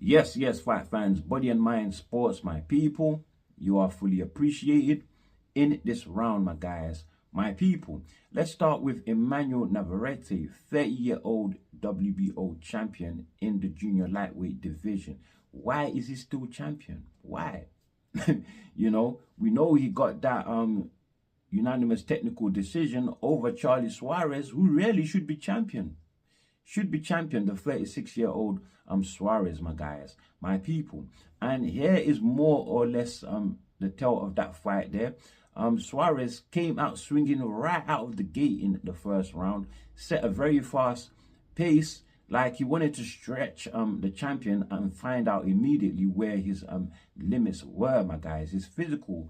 Yes, yes, fight fans, body and mind sports, my people. You are fully appreciated in this round, my guys, my people. Let's start with Emanuel Navarrete, 30-year-old WBO champion in the junior lightweight division. Why is he still champion? Why? You know, we know he got that unanimous technical decision over Charly Suarez, who really should be champion. The 36-year-old Suarez, my guys, my people. And here is more or less the tale of that fight there. Suarez came out swinging right out of the gate in the first round, set a very fast pace, like he wanted to stretch the champion and find out immediately where his limits were, my guys, his physical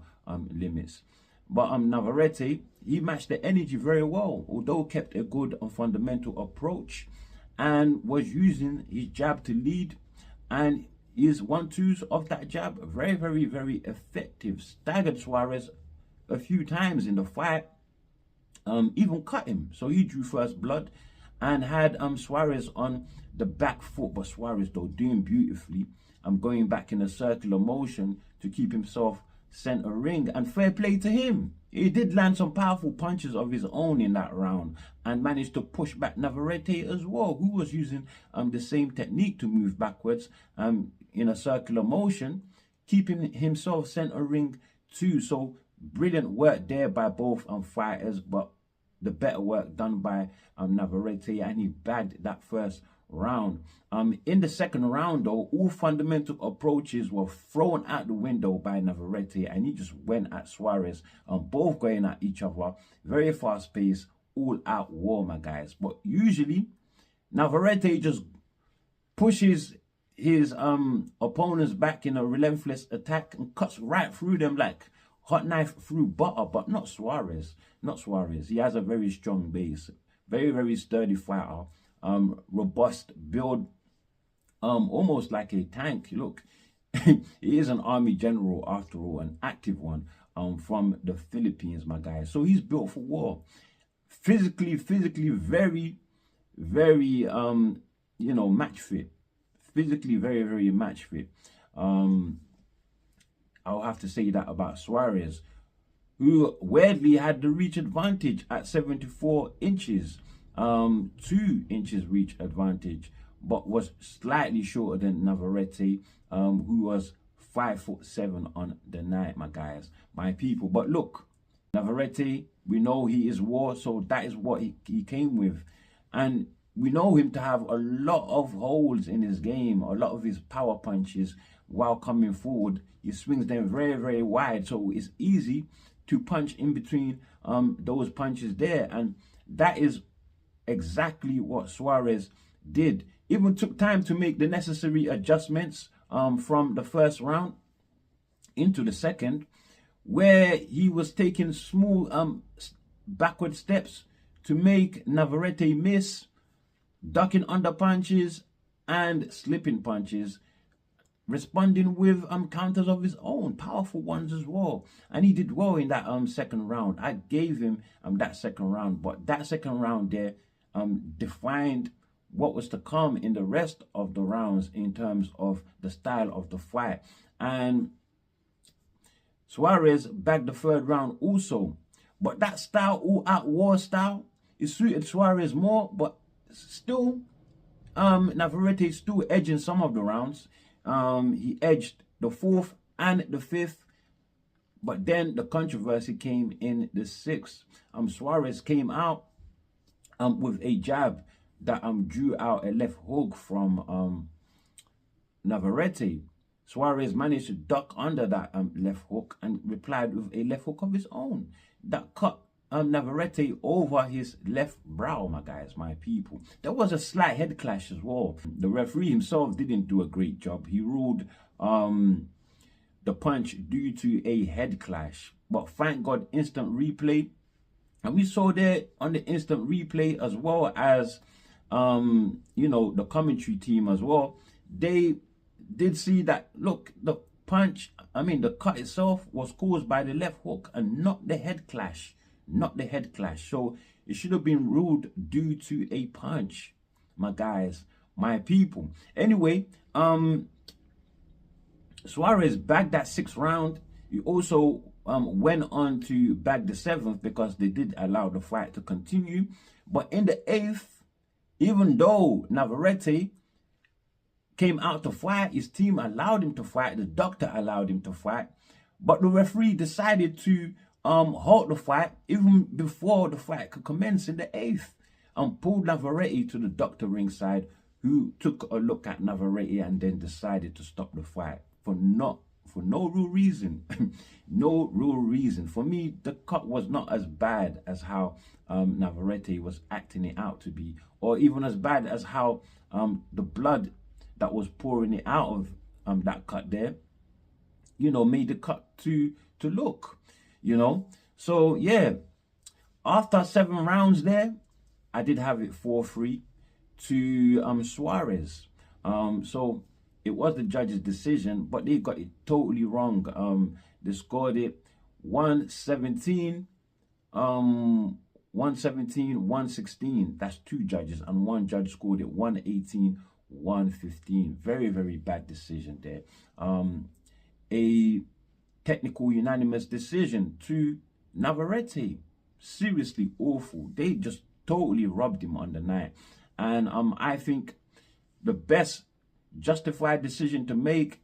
limits. But Navarrete, he matched the energy very well, although kept a good fundamental approach and was using his jab to lead, and his 1-2s of that jab very, very, very effective. Staggered Suarez a few times in the fight, even cut him, so he drew first blood and had Suarez on the back foot. But Suarez, though, doing beautifully, going back in a circular motion to keep himself center ring, and fair play to him. He did land some powerful punches of his own in that round and managed to push back Navarrete as well, who was using the same technique to move backwards in a circular motion, keeping himself center ring too. So brilliant work there by both fighters, but the better work done by Navarrete, and he bagged that first round. In the second round, though, all fundamental approaches were thrown out the window by Navarrete, and he just went at Suarez, both going at each other. Very fast pace, all out war, my guys. But usually Navarrete just pushes his opponents back in a relentless attack and cuts right through them like hot knife through butter. But not Suarez. He has a very strong base, very, very sturdy fighter. Robust build, almost like a tank. Look, he is an army general after all, an active one from the Philippines, my guys. So he's built for war. Physically very, very you know, match fit. Physically very, very match fit. I'll have to say that about Suarez, who weirdly had the reach advantage at 74 inches. 2 inches reach advantage, but was slightly shorter than Navarrete, who was 5'7" on the night, my guys, my people. But look, Navarrete, we know he is war, so that is what he came with. And we know him to have a lot of holes in his game, a lot of his power punches while coming forward. He swings them very, very wide, so it's easy to punch in between those punches there. And that is exactly what Suarez did. Even took time to make the necessary adjustments from the first round into the second, where he was taking small backward steps to make Navarrete miss, ducking under punches and slipping punches, responding with counters of his own, powerful ones as well. And he did well in that second round. I gave him that second round, but that second round there defined what was to come in the rest of the rounds in terms of the style of the fight. And Suarez bagged the third round also, but that style, all out war style, it suited Suarez more. But still, Navarrete still edging some of the rounds. He edged the fourth and the fifth, but then the controversy came in the sixth. Suarez came out with a jab that drew out a left hook from Navarrete. Suarez managed to duck under that left hook and replied with a left hook of his own that cut Navarrete over his left brow, my guys, my people. There was a slight head clash as well. The referee himself didn't do a great job. He ruled the punch due to a head clash, but thank God, instant replay. And we saw there on the instant replay, as well as you know, the commentary team as well, they did see that, look, the punch, the cut itself was caused by the left hook and not the head clash. So it should have been ruled due to a punch, my guys, my people. Anyway, Suarez bagged that 6th round. He also went on to bag the 7th because they did allow the fight to continue. But in the 8th, even though Navarrete came out to fight, his team allowed him to fight, the doctor allowed him to fight, but the referee decided to halt the fight even before the fight could commence in the 8th, and pulled Navarrete to the doctor ringside, who took a look at Navarrete and then decided to stop the fight for no real reason. No real reason. For me, the cut was not as bad as how Navarrete was acting it out to be, or even as bad as how the blood that was pouring it out of that cut there, you know, made the cut to look, you know. So yeah, after 7 rounds there, I did have it 4-3 to Suarez. So it was the judge's decision, but they got it totally wrong. They scored it 117, 116. That's 2 judges, and 1 judge scored it 118, 115. Very, very bad decision there. A technical unanimous decision to Navarrete. Seriously awful. They just totally robbed him on the night. And I think the best justified decision to make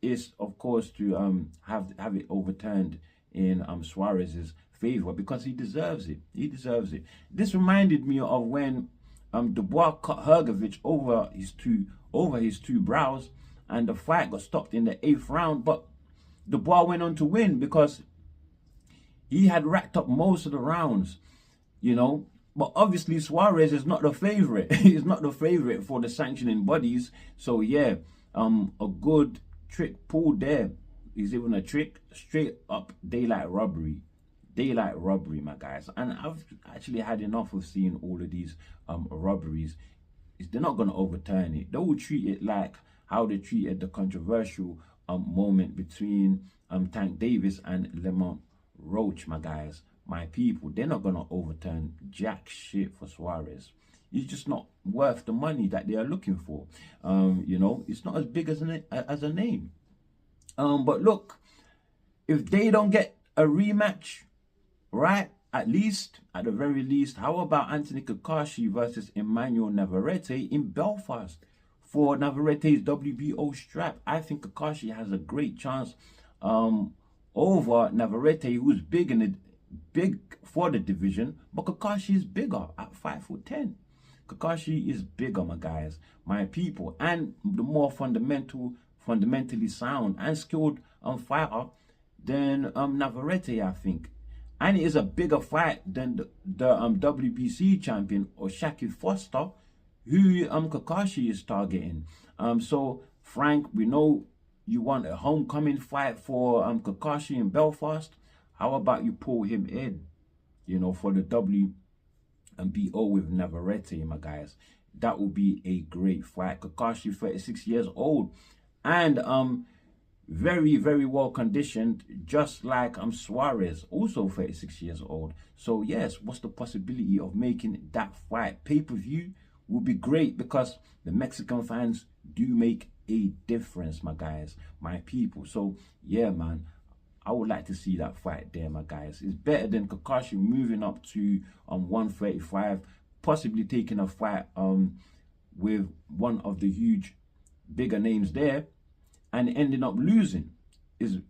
is, of course, to have it overturned in Suarez's favor, because he deserves it. He deserves it. This reminded me of when Dubois cut Hrgovic over his two brows, and the fight got stopped in the 8th round. But Dubois went on to win because he had racked up most of the rounds, you know. But obviously Suarez is not the favorite. He's not the favorite for the sanctioning bodies. So yeah, a good trick pulled there. Is even a trick, straight up daylight robbery. Daylight robbery, my guys. And I've actually had enough of seeing all of these robberies. They're not going to overturn it. They will treat it like how they treated the controversial moment between Tank Davis and Lemont Roach, my guys. My people, they're not going to overturn jack shit for Suarez. He's just not worth the money that they are looking for. You know, it's not as big as a name. But look, if they don't get a rematch, right, at the very least, how about Anthony Kakashi versus Emanuel Navarrete in Belfast for Navarrete's WBO strap? I think Kakashi has a great chance over Navarrete, who's big for the division, but Kakashi is bigger at 5'10". Kakashi is bigger, my guys, my people, and the more fundamentally sound and skilled fighter than Navarrete, I think. And it is a bigger fight than the WBC champion, Oshaki Foster, who Kakashi is targeting. So Frank, we know you want a homecoming fight for Kakashi in Belfast. How about you pull him in, you know, for the WBO with Navarrete, my guys? That would be a great fight. Kakashi, 36 years old, and very, very well conditioned, just like Suarez, also 36 years old. So yes, what's the possibility of making that fight pay-per-view? Would be great, because the Mexican fans do make a difference, my guys, my people. So yeah, man, I would like to see that fight there, my guys. It's better than Kakashi moving up to 135, possibly taking a fight with one of the huge bigger names there and ending up losing.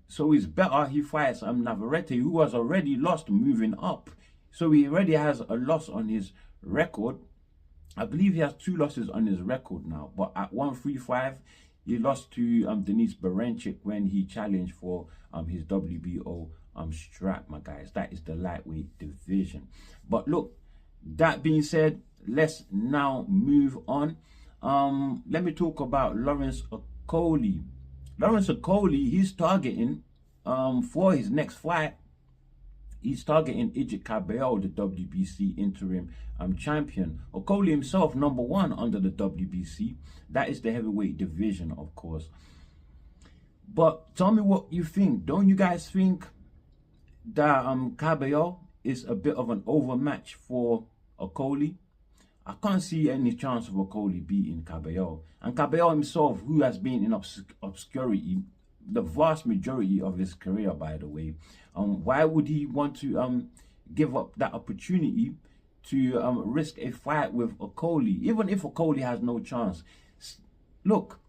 So it's better he fights Navarrete, who has already lost moving up. So he already has a loss on his record. I believe he has 2 losses on his record now. But at 135, he lost to Denis Berencic when he challenged for his WBO strap, my guys. That is the lightweight division. But look, that being said, let's now move on. Let me talk about Lawrence Okolie. Lawrence Okolie, he's targeting for his next fight. He's targeting Agit Kabayel, the WBC interim champion. Okolie himself, #1 under the WBC. That is the heavyweight division, of course. But tell me what you think. Don't you guys think that Kabayel is a bit of an overmatch for Okolie? I can't see any chance of Okolie beating Kabayel. And Kabayel himself, who has been in obscurity the vast majority of his career, by the way, why would he want to give up that opportunity to risk a fight with Okolie, even if Okolie has no chance? Look,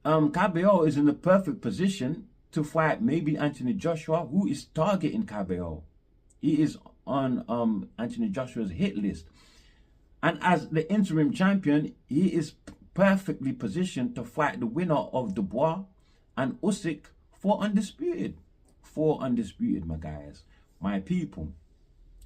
Kabayel is in the perfect position to fight maybe Anthony Joshua, who is targeting Kabayel. He is on Anthony Joshua's hit list. And as the interim champion, he is perfectly positioned to fight the winner of Dubois and Usyk for undisputed. For undisputed, my guys, my people.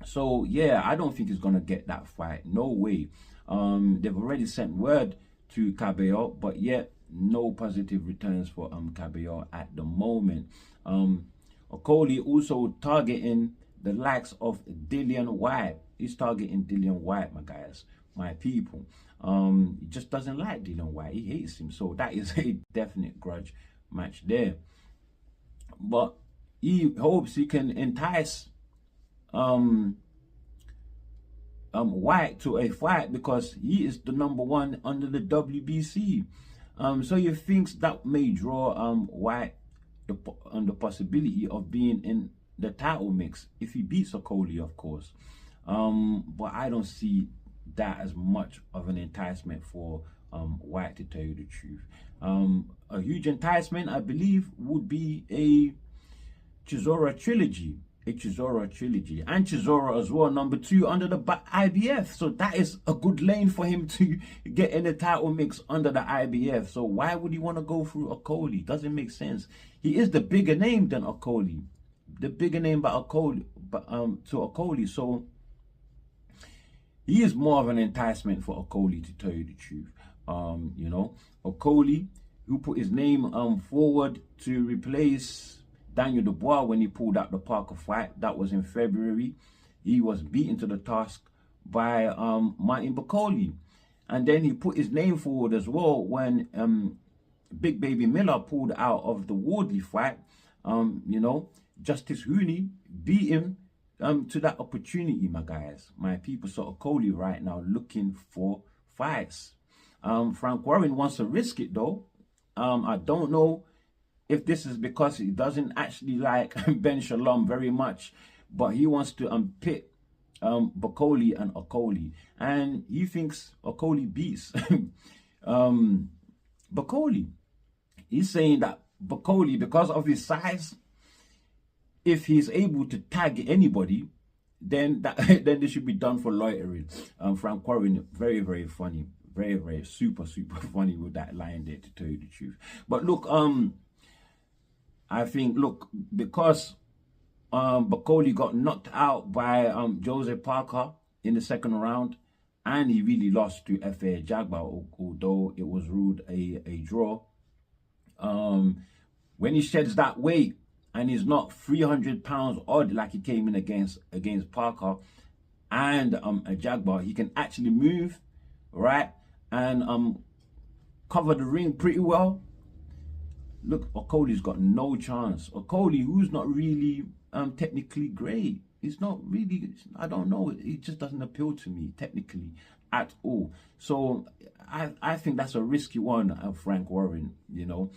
So, yeah, I don't think he's going to get that fight. No way. They've already sent word to Kabayel, but yet no positive returns for Kabayel at the moment. Okolie also targeting the likes of Dillian Whyte. He's targeting Dillian Whyte, my guys, my people. He just doesn't like Dillian Whyte. He hates him. So that is a definite grudge match there. But he hopes he can entice Whyte to a fight because he is the #1 under the WBC. So he thinks that may draw Whyte on the possibility of being in the title mix if he beats Okolie, of course. But I don't see that as much of an enticement for Whyte, to tell you the truth. A huge enticement, I believe, would be a Chisora trilogy. And Chisora as well, #2 under the IBF. So that is a good lane for him to get in the title mix under the IBF. So why would he want to go through Okolie? Doesn't make sense. He is the bigger name than Okolie. The bigger name by Okolie, to Okolie. So he is more of an enticement for Okolie, to tell you the truth. You know, Okolie, who put his name forward to replace Daniel Dubois when he pulled out the Parker fight. That was in February. He was beaten to the task by Martin Bakole. And then he put his name forward as well when Big Baby Miller pulled out of the Wardly fight. You know, Justice Hooney beat him to that opportunity, my guys, my people. So Okolie right now looking for fights. Frank Warren wants to risk it though. I don't know if this is because he doesn't actually like Ben Shalom very much, but he wants to pit Bakole and Okolie, and he thinks Okolie beats Bakole. He's saying that Bakole, because of his size, if he's able to tag anybody, then then they should be done for loitering. Frank Warren, very, very funny, very, very super funny with that line there, to tell you the truth. But look, I think, look, because Bakole got knocked out by Jose Parker in the second round, and he really lost to F.A. Jagba, although it was ruled a draw. When he sheds that weight and he's not 300 pounds odd like he came in against Parker and a Jagba, he can actually move, right, and cover the ring pretty well. Look, Okolie's got no chance. Okolie, who's not really technically great. He's not really, I don't know, he just doesn't appeal to me technically at all. So I think that's a risky one, Frank Warren, you know.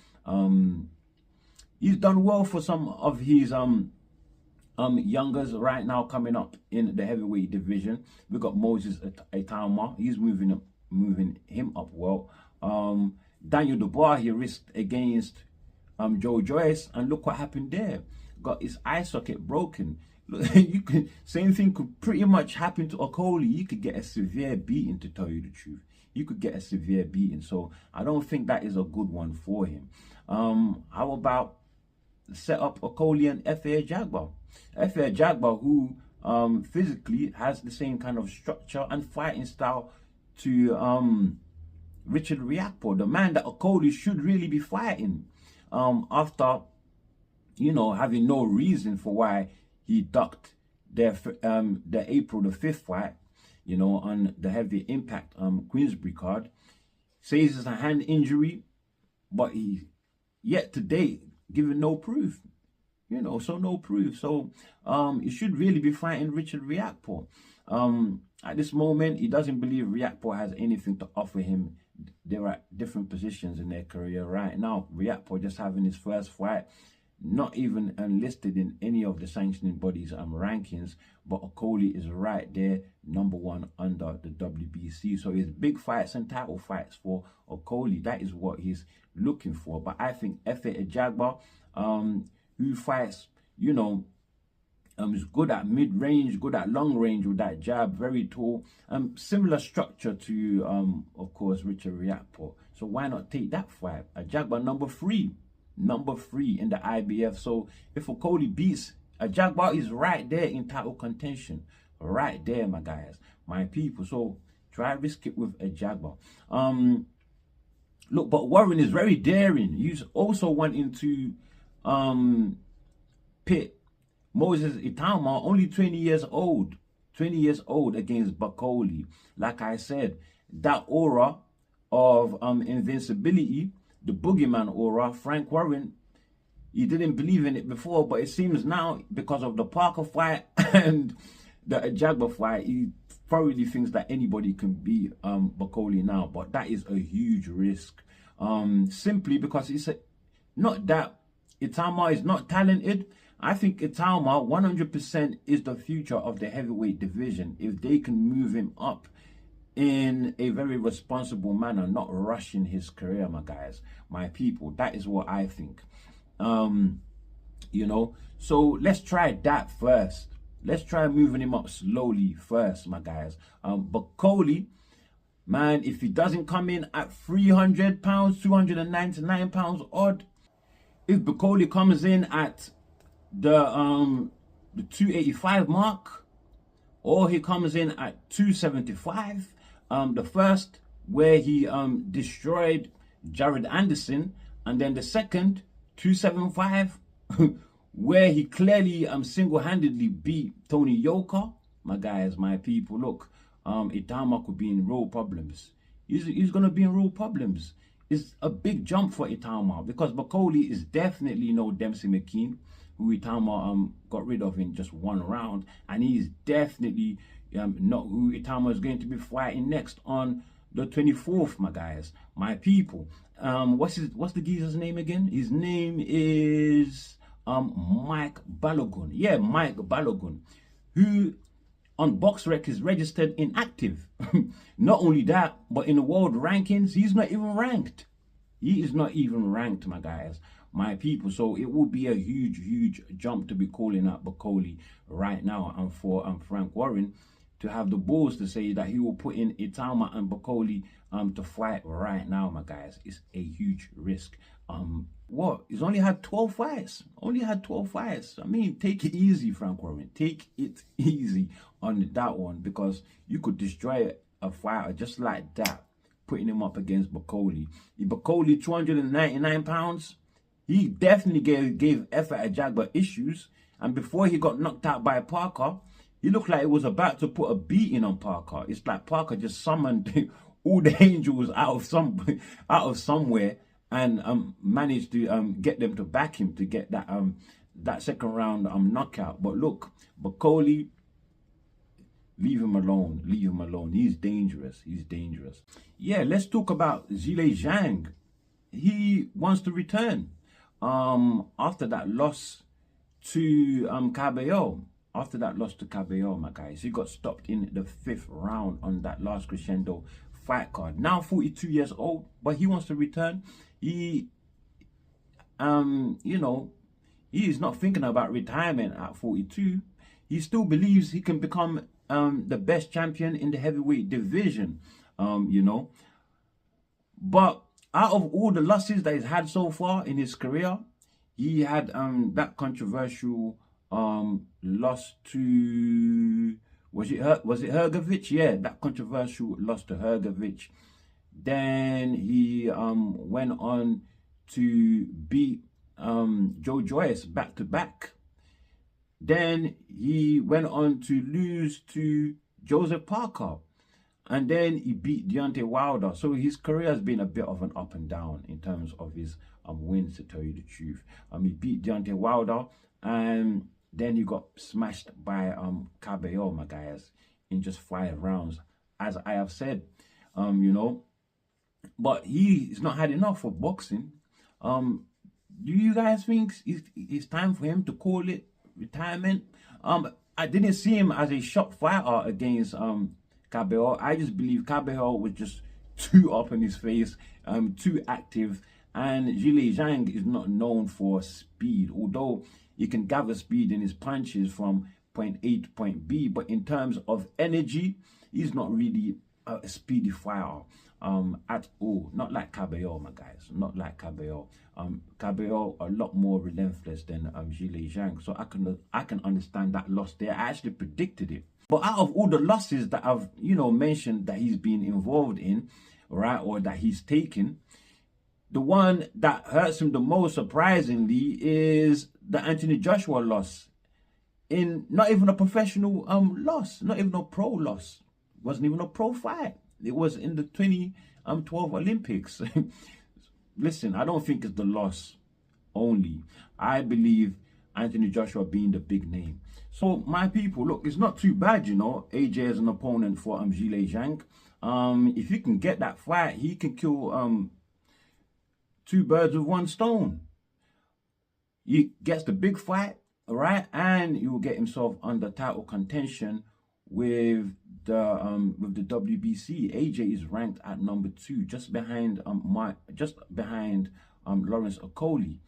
He's done well for some of his youngers right now coming up in the heavyweight division. We've got Moses Itauma. He's moving him up well. Daniel Dubois, he risked against Joe Joyce, and look what happened there. Got his eye socket broken. Look, same thing could pretty much happen to Okolie. You could get a severe beating, to tell you the truth. You could get a severe beating. So I don't think that is a good one for him. How about set up Okolie and F.A. Jagba? F.A. Jagba, who physically has the same kind of structure and fighting style to Richard Riakpo, the man that Okolie should really be fighting, after, you know, having no reason for why he ducked the April the 5th fight, you know, on the heavy impact Queensbury card. Says it's a hand injury, but he yet to date given no proof, you know, so no proof. So he should really be fighting Richard Riakpo. At this moment, he doesn't believe Riakpo has anything to offer him. They're at different positions in their career right now. Riakpo just having his first fight, not even enlisted in any of the sanctioning bodies rankings, but Okolie is right there, #1 under the WBC. So it's big fights and title fights for Okolie. That is what he's looking for. But I think Efe Ajagba, who fights, you know, is good at mid-range, good at long range with that jab, very tall. Similar structure to, of course, Richard Riakpo. So why not take that fight? Ajagba number three in the IBF. So if Okolie beats Ajagba, is right there in title contention, right there, my guys, my people. So try risk it with Ajagba. Look, but Warren is very daring. He's also wanting to pit Moses Itauma, only 20 years old against Bakole. Like I said, that aura of invincibility, the boogeyman aura, Frank Warren, he didn't believe in it before, but it seems now, because of the Parker fight and the Ajagba fight, he thoroughly thinks that anybody can beat Bakole now. But that is a huge risk, simply because it's not that Itauma is not talented. I think Itauma 100% is the future of the heavyweight division if they can move him up in a very responsible manner, not rushing his career, my guys, my people. That is what I think. You know, so let's try that first. Let's try moving him up slowly first, my guys. Bakole, man, if he doesn't come in at 300 pounds, 299 pounds odd, if Bakole comes in at the 285 mark, or he comes in at 275, the first where he destroyed Jared Anderson, and then the second 275 where he clearly single-handedly beat Tony Yoka, my guys, my people. Look, Itauma could be in real problems. He's gonna be in real problems. It's a big jump for Itauma because Bakole is definitely no Dempsey McKean, who Itauma got rid of in just one round, and he's definitely not who Itauma is going to be fighting next on the 24th, my guys, my people. What's the geezer's name again? His name is Mike Balogun. Yeah, Mike Balogun, who on BoxRec is registered inactive. Not only that, but in the world rankings, he's not even ranked. He is not even ranked, my guys, my people. So it would be a huge jump to be calling out Bakole right now, and for Frank Warren to have the balls to say that he will put in Itauma and Bakole to fight right now, my guys. It's a huge risk. He's only had 12 fights. I mean, take it easy, Frank Warren. Take it easy on that one, because you could destroy a fighter just like that, putting him up against Bakole. Bakole, 299 pounds. He definitely gave Efe Ajagba issues. And before he got knocked out by Parker, he looked like he was about to put a beating on Parker. It's like Parker just summoned all the angels out of somewhere and managed to get them to back him to get that second round knockout. But look, Bakole, leave him alone. He's dangerous. Yeah, let's talk about Zhilei Zhang. He wants to return after that loss to Kabayel. After that loss to Kabayel, my guys, he got stopped in the 5th round on that last crescendo fight card. Now 42 years old, but he wants to return. He, you know, he is not thinking about retirement at 42. He still believes he can become the best champion in the heavyweight division, you know. But out of all the losses that he's had so far in his career, he had that controversial loss to, was it Hrgović? Yeah, that controversial loss to Hrgović. Then he went on to beat Joe Joyce back to back. Then he went on to lose to Joseph Parker. And then he beat Deontay Wilder. So his career has been a bit of an up and down in terms of his wins, to tell you the truth. He beat Deontay Wilder, and then he got smashed by Kabayel, my guys, in just 5 rounds, as I have said, you know. But he's not had enough of boxing. Do you guys think it's time for him to call it retirement? I didn't see him as a shock fighter against Kabayel. I just believe Kabayel was just too up in his face, too active. And Zhilei Zhang is not known for speed, although he can gather speed in his punches from point A to point B. But in terms of energy, he's not really a speedy fighter at all. Not like Kabayel, my guys. Not like Kabayel. Kabayel a lot more relentless than Zhilei Zhang. So I can understand that loss there. I actually predicted it. But out of all the losses that I've, you know, mentioned that he's been involved in, right, or that he's taken, the one that hurts him the most, surprisingly, is the Anthony Joshua loss. In not even a professional loss, not even a pro loss. Wasn't even a pro fight. It was in the 2012 Olympics. Listen, I don't think it's the loss only. I believe Anthony Joshua being the big name. So, my people, look, it's not too bad, you know, AJ as an opponent for Zhilei Zhang. If he can get that fight, he can kill 2 birds with 1 stone. He gets the big fight, all right, and he will get himself under title contention with the WBC. AJ is ranked at number 2, just behind Lawrence Okolie,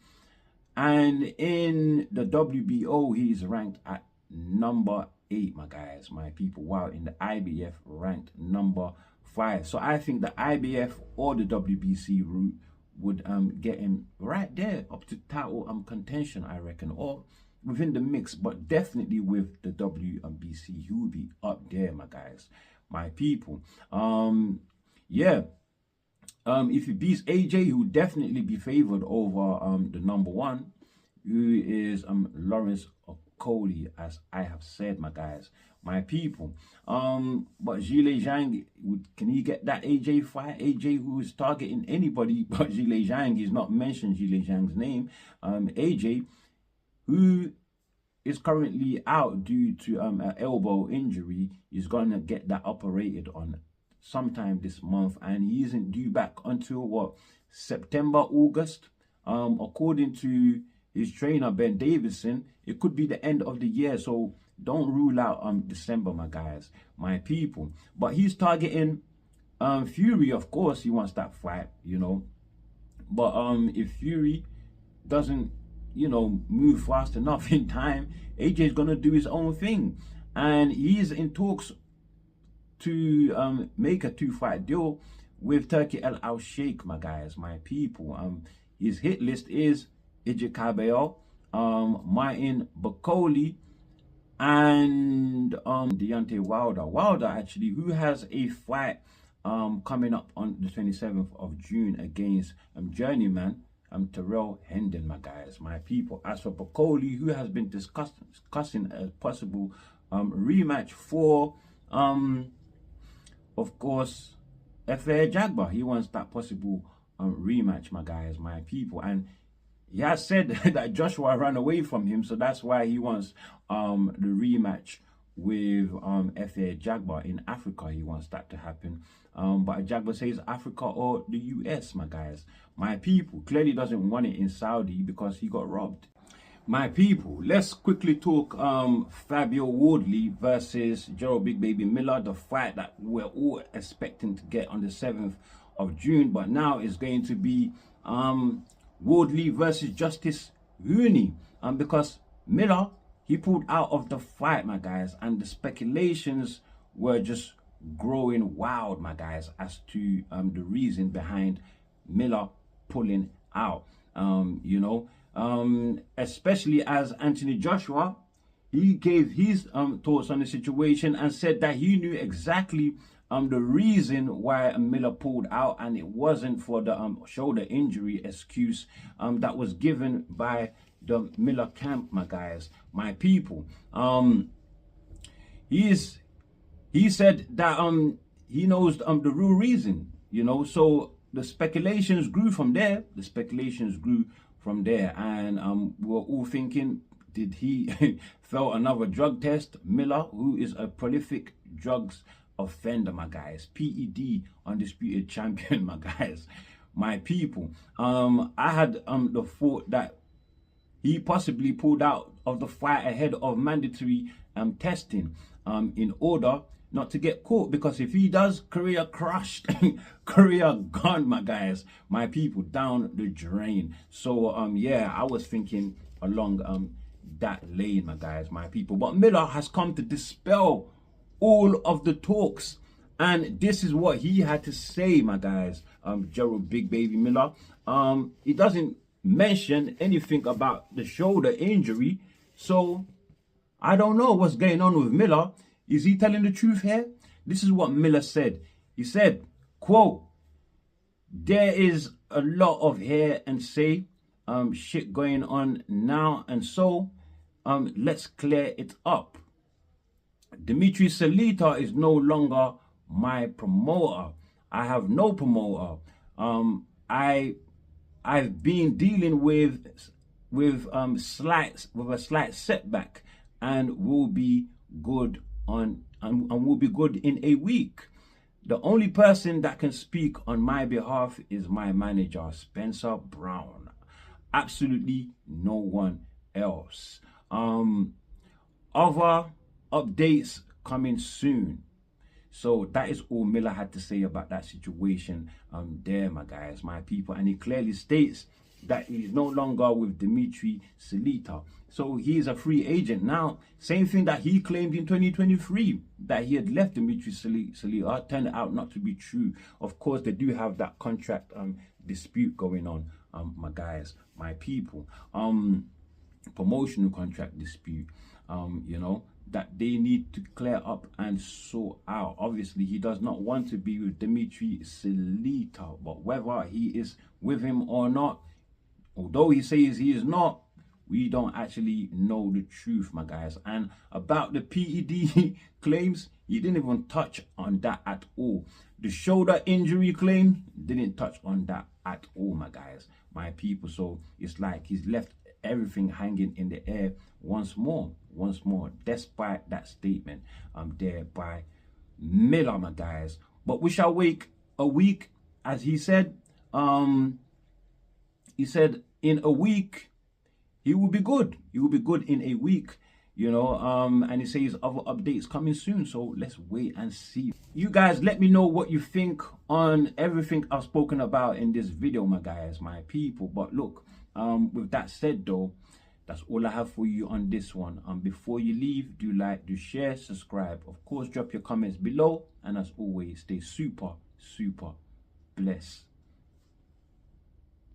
and in the WBO he's ranked at number 8, my guys, my people, while in the IBF ranked number 5. So I think the IBF or the WBC route would get him right there up to title contention, I reckon, or within the mix, but definitely with the WBC, he will be up there, my guys, my people. Yeah, if he beats AJ, he will definitely be favored over the number 1, who is Lawrence Okolie, as I have said, my guys, my people. But Zhilei Zhang, can he get that AJ fight? AJ, who is targeting anybody but Zhilei Zhang, he's not mentioned Zhilei Zhang's name. AJ, who is currently out due to an elbow injury, is gonna get that operated on sometime this month, and he isn't due back until what, September, August. According to his trainer Ben Davison, it could be the end of the year, so don't rule out December, my guys, my people. But he's targeting Fury, of course. He wants that fight, you know. But if Fury doesn't, you know, move fast enough in time, AJ is gonna do his own thing, and he's in talks to make a 2-fight deal with Turki Al Sheikh, my guys, my people. His hit list is Agit Kabayel, Martin Bakole, and Deontay Wilder actually, who has a fight coming up on the 27th of June against journeyman Terrell Hendon, my guys, my people. As for Bakole, who has been discussing a possible rematch for of course Efe Jagba. He wants that possible rematch, my guys, my people, and he has said that Joshua ran away from him, so that's why he wants the rematch with Efe Jagba in Africa. He wants that to happen. But Jagba says Africa or the US, my guys, my people. Clearly doesn't want it in Saudi because he got robbed. My people, let's quickly talk Fabio Wardly versus Jarrel Big Baby Miller, the fight that we're all expecting to get on the 7th of June, but now it's going to be Wardly versus Justice Rooney, because Miller, he pulled out of the fight, my guys, and the speculations were just growing wild, my guys, as to the reason behind Miller pulling out. You know, especially as Anthony Joshua, he gave his thoughts on the situation and said that he knew exactly the reason why Miller pulled out, and it wasn't for the shoulder injury excuse that was given by the Miller camp, my guys, my people. He said that he knows the real reason, you know. So the speculations grew from there. And we're all thinking did he fail another drug test? Miller, who is a prolific drugs offender, my guys. PED undisputed champion, my guys, my people. I had the thought that he possibly pulled out of the fight ahead of mandatory testing in order not to get caught, because if he does, career crushed, career gone, my guys, my people, down the drain. So yeah, I was thinking along that lane, my guys, my people. But Miller has come to dispel all of the talks, and this is what he had to say, my guys. Jarrel Big Baby Miller, he doesn't mention anything about the shoulder injury, so I don't know what's going on with Miller. Is he telling the truth here? This is what Miller said. He said, quote, "There is a lot of hear and say shit going on now, and so let's clear it up. Dimitri Salita is no longer my promoter. I have no promoter. I've been dealing with a slight setback, and will be good and will be good in a week. The only person that can speak on my behalf is my manager, Spencer Brown. Absolutely no one else. Other updates coming soon." So that is all Miller had to say about that situation there, my guys, my people. And he clearly states that he's no longer with Dimitri Salita. So he is a free agent now. Same thing that he claimed in 2023, that he had left Dimitri Salita, turned out not to be true. Of course, they do have that contract dispute going on, my guys, my people. Promotional contract dispute, you know, that they need to clear up and sort out. Obviously, he does not want to be with Dimitri Salita, but whether he is with him or not, although he says he is not, we don't actually know the truth, my guys. And about the PED claims, he didn't even touch on that at all. The shoulder injury claim, didn't touch on that at all, my guys, my people. So it's like he's left everything hanging in the air once more, despite that statement there by Miller, my guys. But we shall wait a week, as he said. He said in a week he will be good. He will be good in a week, you know. And he says other updates coming soon. So let's wait and see. You guys, let me know what you think on everything I've spoken about in this video, my guys, my people. But look, with that said though, that's all I have for you on this one. Before you leave, do like, do share, subscribe. Of course, drop your comments below. And as always, stay super blessed.